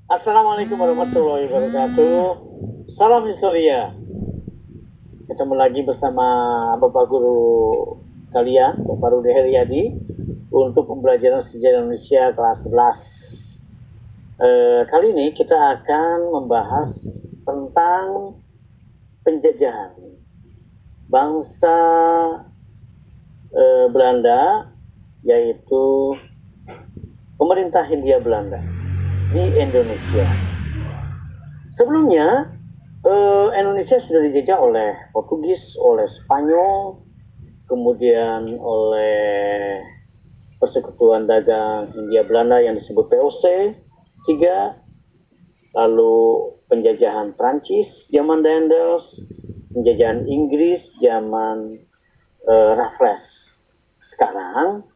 Assalamualaikum warahmatullahi wabarakatuh. Salam historia. Ketemu lagi bersama Bapak Guru kalian, Bapak Rudi Heriadi, untuk pembelajaran sejarah Indonesia kelas 11. Kali ini kita akan membahas tentang penjajahan bangsa Belanda, yaitu pemerintah Hindia Belanda di Indonesia. Sebelumnya Indonesia sudah dijajah oleh Portugis, oleh Spanyol, kemudian oleh Persekutuan Dagang Hindia Belanda yang disebut POC 3, lalu penjajahan Prancis zaman Daendels, penjajahan Inggris zaman Raffles. Sekarang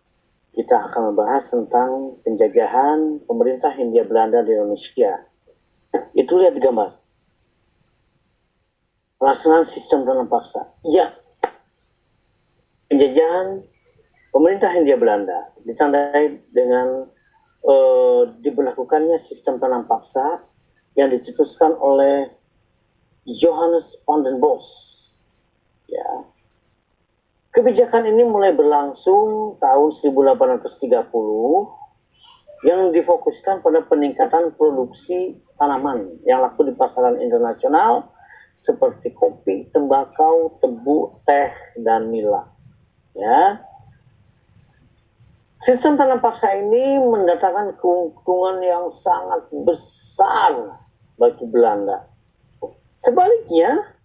kita akan membahas tentang penjajahan pemerintah Hindia Belanda di Indonesia. Itu lihat di gambar. Pelaksanaan sistem tanam paksa. Ya, penjajahan pemerintah Hindia Belanda ditandai dengan diberlakukannya sistem tanam paksa yang dicetuskan oleh Johannes van den Bos. Ya. Kebijakan ini mulai berlangsung tahun 1830 yang difokuskan pada peningkatan produksi tanaman yang laku di pasaran internasional seperti kopi, tembakau, tebu, teh, dan nila. Ya. Sistem tanam paksa ini mendatangkan keuntungan yang sangat besar bagi Belanda. Sebaliknya,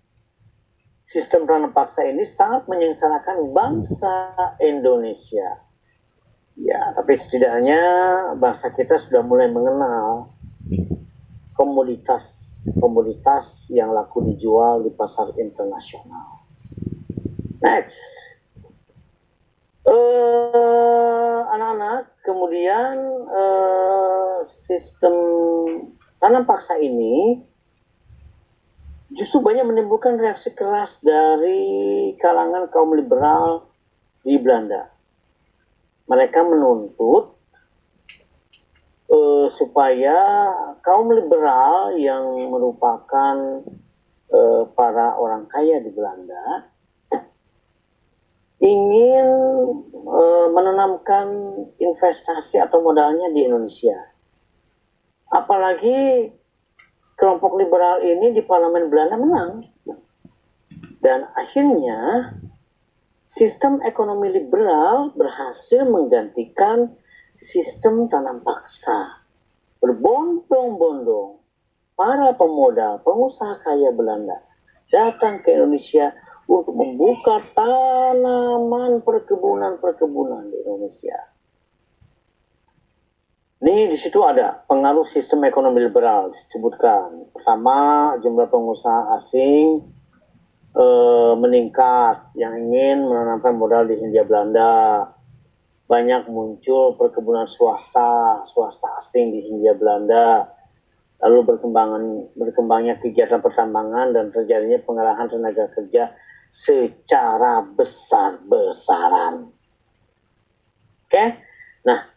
sistem tanam paksa ini sangat menyengsarakan bangsa Indonesia. Ya, tapi setidaknya bangsa kita sudah mulai mengenal komoditas yang laku dijual di pasar internasional. Next. Anak-anak, kemudian sistem tanam paksa ini justru banyak menimbulkan reaksi keras dari kalangan kaum liberal di Belanda. Mereka menuntut supaya kaum liberal yang merupakan para orang kaya di Belanda ingin menanamkan investasi atau modalnya di Indonesia. Apalagi kelompok liberal ini di parlemen Belanda menang. Dan akhirnya sistem ekonomi liberal berhasil menggantikan sistem tanam paksa. Berbondong-bondong para pemodal, pengusaha kaya Belanda datang ke Indonesia untuk membuka tanaman perkebunan di Indonesia. Nih di situ ada pengaruh sistem ekonomi liberal disebutkan. Pertama, jumlah pengusaha asing meningkat yang ingin menanamkan modal di Hindia Belanda. Banyak muncul perkebunan swasta asing di Hindia Belanda. Lalu berkembangnya kegiatan pertambangan dan terjadinya pengerahan tenaga kerja secara besar-besaran. Oke? Nah,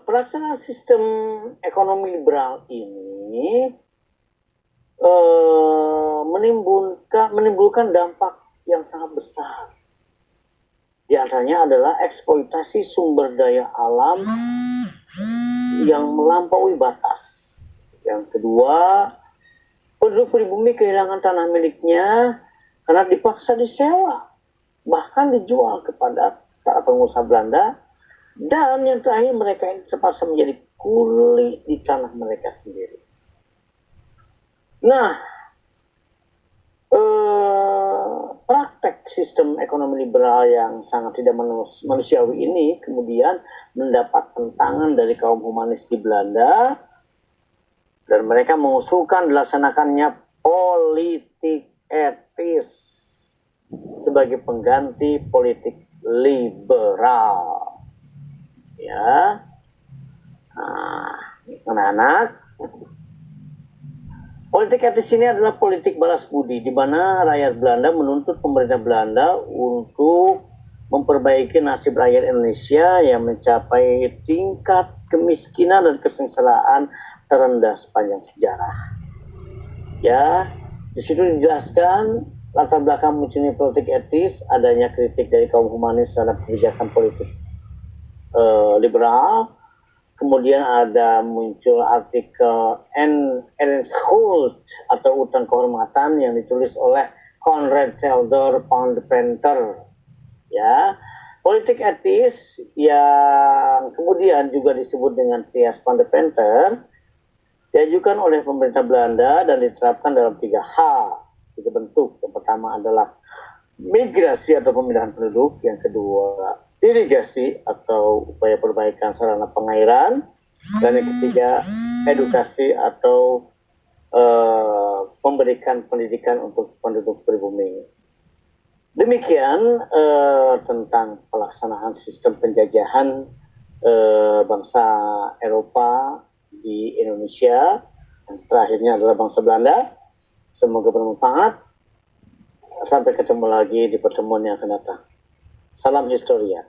pelaksanaan sistem ekonomi liberal ini menimbulkan dampak yang sangat besar. Di antaranya adalah eksploitasi sumber daya alam yang melampaui batas. Yang kedua, penduduk pribumi kehilangan tanah miliknya karena dipaksa disewa, bahkan dijual kepada para pengusaha Belanda. Dan yang terakhir, mereka ini terpaksa menjadi kuli di tanah mereka sendiri. Nah, praktek sistem ekonomi liberal yang sangat tidak manusiawi ini kemudian mendapat tentangan dari kaum humanis di Belanda, dan mereka mengusulkan dilaksanakannya politik etis sebagai pengganti politik liberal. Ya, anak-anak, politik etis ini adalah politik balas budi, di mana rakyat Belanda menuntut pemerintah Belanda untuk memperbaiki nasib rakyat Indonesia yang mencapai tingkat kemiskinan dan kesengsaraan terendah sepanjang sejarah. Ya, di situ dijelaskan latar belakang munculnya politik etis, adanya kritik dari kaum humanis terhadap kebijakan politik liberal. Kemudian ada muncul artikel Ehrenschuld atau utang kehormatan yang ditulis oleh Konrad Theodor von Penter. Ya, politik etis yang kemudian juga disebut dengan Trias van de Penter diajukan oleh pemerintah Belanda dan diterapkan dalam 3 bentuk. Yang pertama adalah migrasi atau pemindahan penduduk, yang kedua irigasi atau upaya perbaikan sarana pengairan, dan yang ketiga edukasi atau memberikan pendidikan untuk penduduk pribumi. Demikian tentang pelaksanaan sistem penjajahan bangsa Eropa di Indonesia. Yang terakhirnya adalah bangsa Belanda. Semoga bermanfaat. Sampai ketemu lagi di pertemuan yang akan datang. Salam Historia.